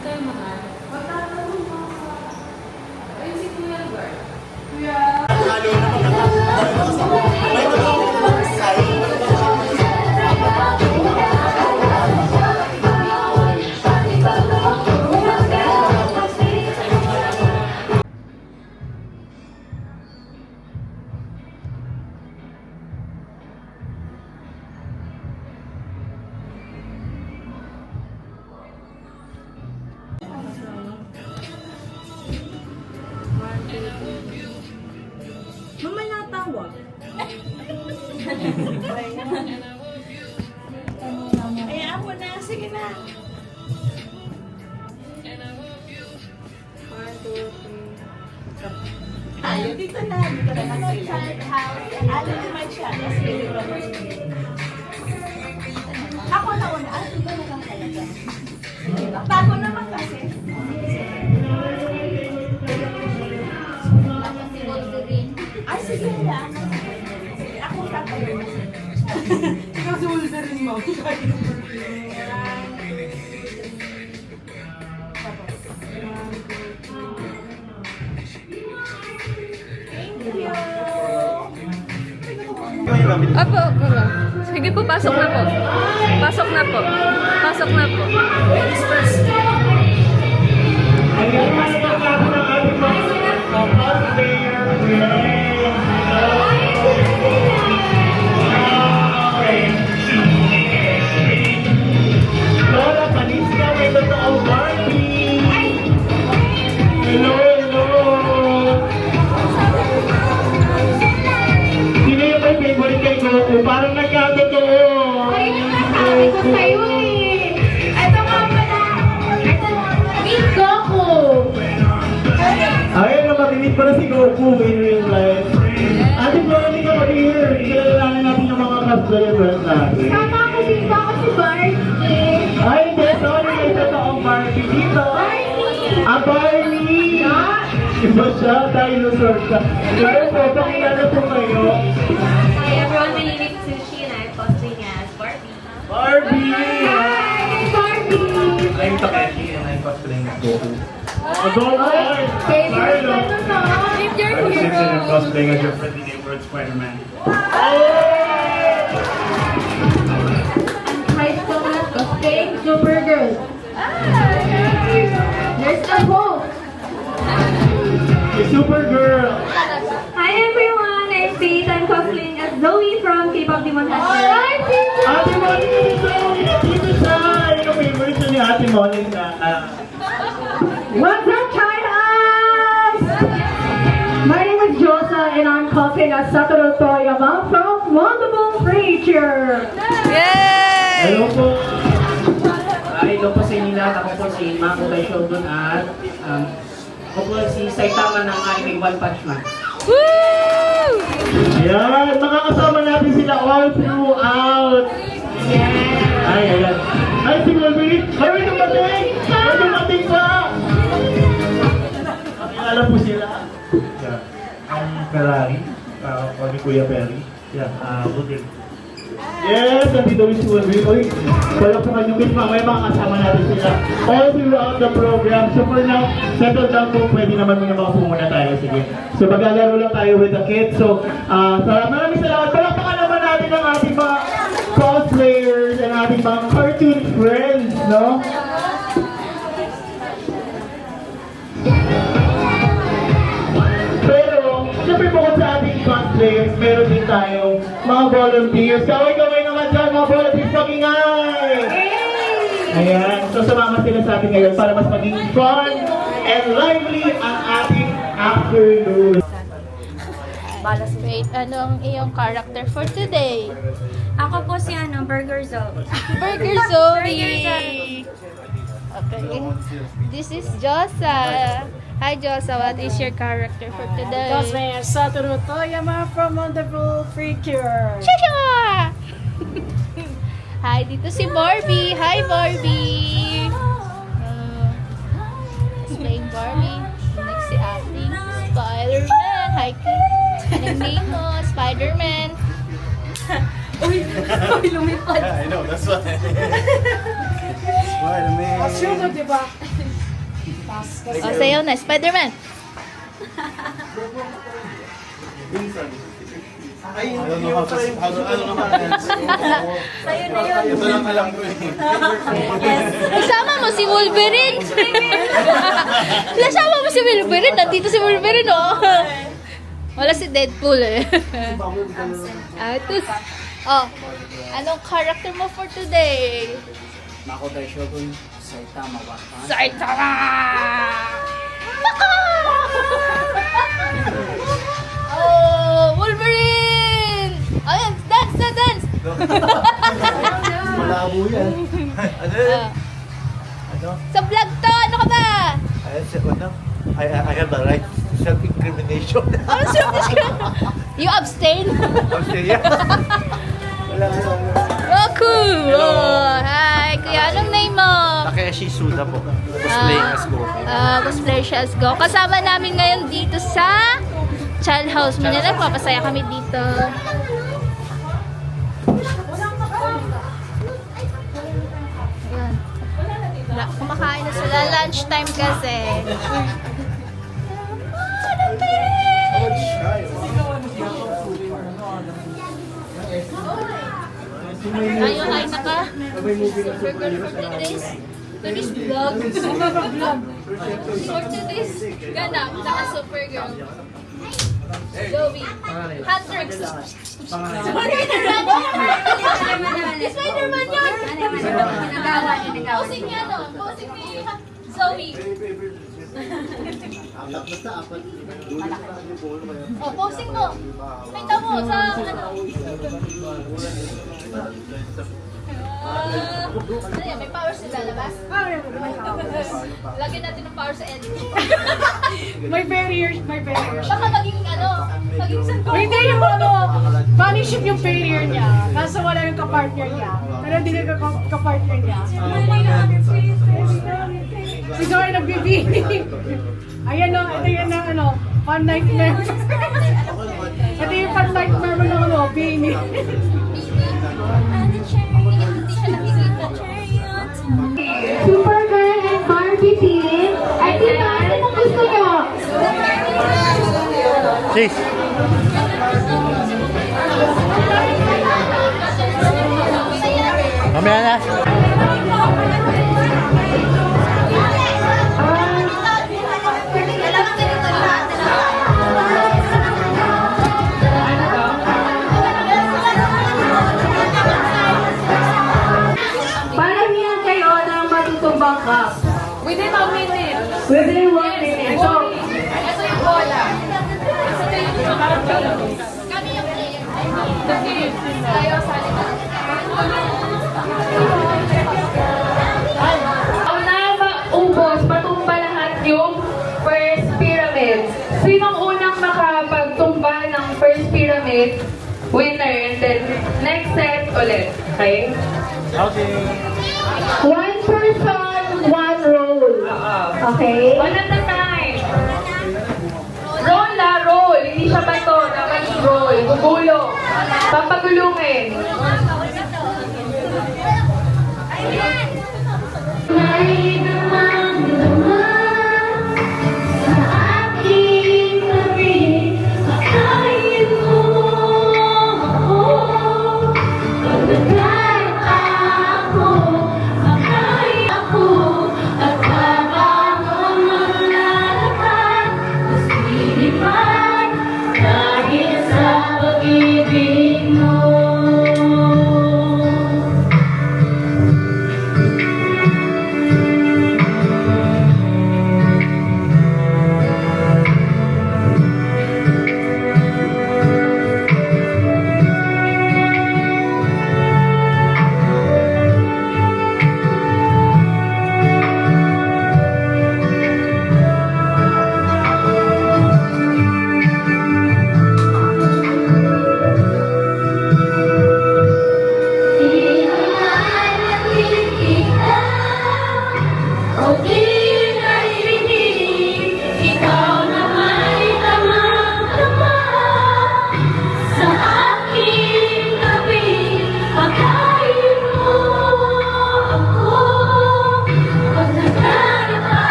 tayo mahal. Magtatanong mo. Ayun si Kuya Guard. Kuya! Halo naman may Mamay natawag. Ay, ako na. Sige na. 1, 2, 3. Tayo, dito na. Dito na lang sila. Alam naman siya. Kasi ako na una. Ah, dito na lang talaga. Bago naman kasi. Ay, sige lang. Ako tatayo. Ikaw si Wolverine mo. Thank you. Opo, opo. Sige po, pasok na po. Pasok na po. Pasok na po. Lola, panis ka, may totoong Barbie! Hello, hello! Sino yung may favorite kay Goku? Parang nagkatotoo! Ay, nasabi ko sa'yo eh. Ito nga pala. Big Goku. Ayun na, makinig pala si Goku in real life. Ate Florence, ka mag-hear. Kilalanin natin yung mga cosplayer friends natin. Tama ko din ba ako si Barbie? Ay, hindi. Sorry, may totoong Barbie dito. Barbie! Ah, Barbie! Iba siya, dinosaur siya. Pero po, pakilala po kayo. Hi everyone, my name is Sushi and I'm cosplaying as Barbie. Barbie! Hi, Barbie! I'm Takeshi and I'm cosplaying as Goku. Goku! Favorite ko to no? Keep your I'm Simpson and hero. cosplaying as your friendly neighborhood Spider-Man. High school at cosplaying Supergirl. There's the host. Si Supergirl! Hi everyone, I'm Faith. I'm cosplaying as Zoe from K-pop Demon Hunter. Alright, Ate Monica! Dito siya! Yung favorite siya ni Ate Monica. what's up, China? My name is Josa and I'm cosplaying as Satoru Toyama from Wonderful Creature. Yay! Hello po! Hello po sa inyo lahat. Ako po si Makotai Shogun at ako po si Saitama ng anime One Punch Man. Woo! Ayan, makakasama natin sila all throughout. Ay, ayan. Ay, si Wolverine! Ay, may dumating! May dumating pa! Pakilala po sila. Yeah. Ang Ferrari. O ni Kuya Perry. Yeah, Butil. Yes, nandito rin si Wolverine. Uy, wala po kanyang bit. Mamaya makakasama natin sila all throughout the program. So for now, settle down po. Pwede naman muna makapunta tayo. Sige. So maglalaro lang tayo with the kids. So, maraming salamat. Palakpakan naman natin ang ating mga cosplayers and ating mga cartoon friends, no? Pero, siyempre bukod sa ating cosplayers, meron din tayong mga volunteers. Kaway-kaway naman dyan, mga volunteers, mag-ingay! Ayan, so sumama sila sa atin ngayon para mas maging fun and lively ang ating afternoon. Wait, anong iyong character for today? Ako po si Burger Zoe. Burger Zoe! Okay. This is Josa. Hi Josa, what is your character for today? Cosplay as Satoru Toyama from Wonderful Creature. Shasha! Hi, dito si Barbie. Hi, Barbie! Playing Barbie. Next si ating Spider-Man. Hi, Kate. Anong name mo? Spider-Man. Uy, lumipad. Yeah, I know, that's why. Spider-Man. Assume, di ba? O, sayo na. Spider-Man. Kasama mo si Wolverine. Kasama mo si Wolverine. Nandito si Wolverine, oh. Wala si Deadpool, eh. Atus. Oh, anong character mo for today? Makoto Shogun, Saitama Watan. Saitama! Baka! Oh, Wolverine! Ayan, dance na dance! Malabo yan. Ano? Ah. Ano? Sa vlog to, ano ka ba? Ayun siya, ano? I have the right to self-incrimination. Ano siya? You abstain? Australia? Wala. Oh, cool! Oh, hi! Kuya, anong name mo? Takeshi Suda po. Cosplaying as Goku. Cosplay siya as Go. Kasama namin ngayon dito sa Child House Manila. Papasaya kami dito. Ayan. Kumakain na sila. Lunch time kasi. Ayun, ay naka. Super good for today's vlog. For today's ganap, naka super girl. Joey. Hunter. Spider-Man yun! Posing niya, no? Posing ni Zoe. Oh, posing mo. Kita mo sa ano. Ano yan, may power sila labas? Lagyan natin ng power sa editing. May barriers, may barriers. Baka maging ano, maging santo. Hindi yung ano, puniship yung failure niya. Kaso wala yung kapartner niya. Pero hindi na kapartner niya. Si Zoe nagbibini. Ayan o, ito yan na ano, fun nightmare. Ito yung fun nightmare mo na ano, bini. Supergirl and Barbie team. Ay, tita, ano ang gusto nyo? Chase! Mamaya na. Parang yan kayo ng matutumbang cup. Within a minute. Within 1 minute. So, Ito yung bola. Ito yung parang Kami yung player. tayo sa Una maubos, patumba lahat yung first pyramid. Sinong unang makapagtumba ng first pyramid? Winner. And then, next set ulit. Okay? Okay. One person, one roll. Okay? One at a time. Roll na, roll. Hindi siya bato. Dapat roll. Gugulo. Papagulungin. May naman naman sa aking tabi. Akayin mo ako. Pagkakain ako. Akayin ako. At habang malalakad, masilipan dahil sa pag-ibig mo.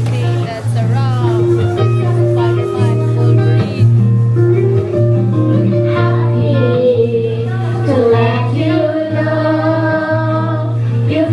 Okay, that's a wrap. Spider-Man, Wolverine. To let you know you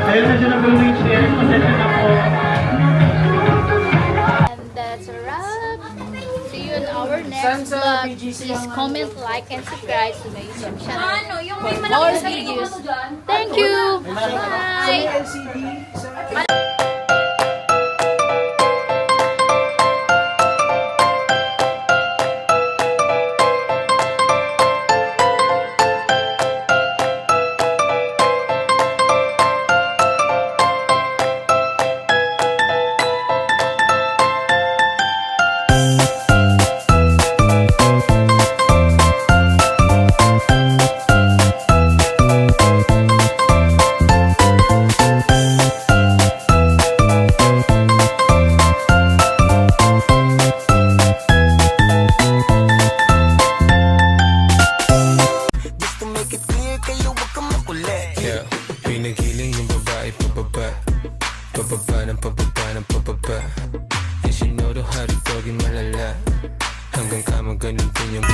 Ayun na siya nag-reach yan. Pasensya na po. And that's a wrap. See you in our next vlog. Please comment, like, and subscribe to my YouTube channel for more videos. Thank you. Bye. Just to make it clear, kayo wag kang makulit. Yeah, pinigiling yung babae pababa. Pababa ng pababa ng pababa. And she know how to doggy malala. Hanggang kama ganun din yung